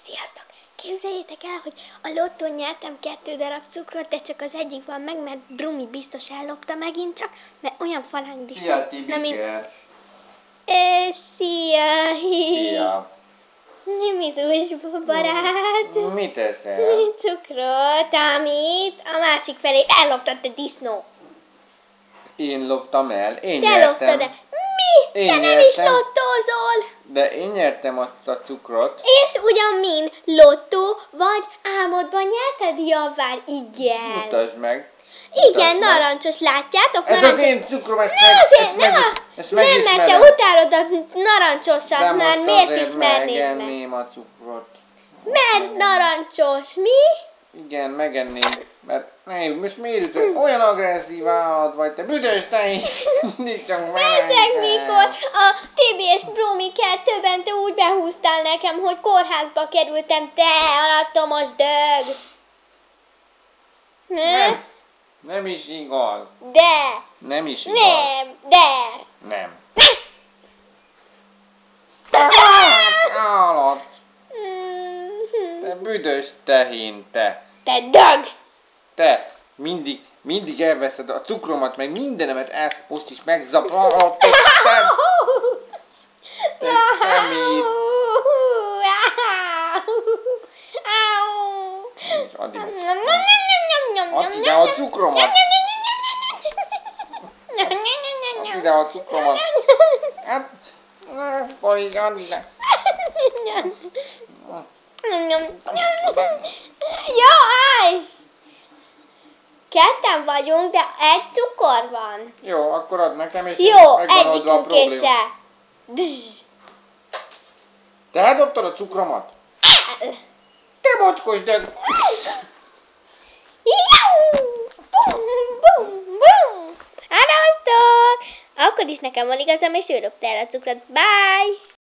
Sziasztok! Képzeljétek el, hogy a lottón nyertem 2 darab cukrot, de csak az egyik van meg, mert Brumi biztos ellopta megint csak, mert olyan faláng disznó. Szia, Tibike! Szia! Szia! Mizus barát! Mit eszel? Cukrot, amit a másik felét elloptad, te disznó! Én loptam el, én Te nyertem. loptad el! Mi? Én te nem nyertem. is lottózol! De én nyertem azt a cukrot. És ugyan min? Lottó vagy álmodban nyerted? Javár, igen. Mutasd meg. Igen, narancsos, látjátok? Ez narancsos. az én cukrom, ezt Nem, mert te utálod a narancsosat, de mert most miért azért ismernéd meg? megenném a cukrot. Mert narancsos, mi? Igen, megenném. Mert most miért ütök? Olyan agresszív állat vagy te. Büdös te is. Mindig csak Ezek mikor a Tibi és Brumi kettőben te úgy behúztál nekem, hogy kórházba kerültem, te alattomos dög. Nem is igaz. De. Nem is igaz. Nem, de. Nem. Állat. Te büdös tehén, te. Te dög. Te mindig elveszed a cukromat, meg mindenemet el, most is megzavarod, te szemét. És add ide. Add ide a cukromat. Add ide a cukromat. Hát, folyik, add ide. Jó, állj! Ketten vagyunk, de egy cukor van. Jó, akkor add nekem, és Jó, megvan oldva a egyikünk és probléma. se. Te eldobtad a cukromat? Te mocskos dög! Árasztok! Akkor is nekem van igazam, és ő dobta el a cukrot. Bye!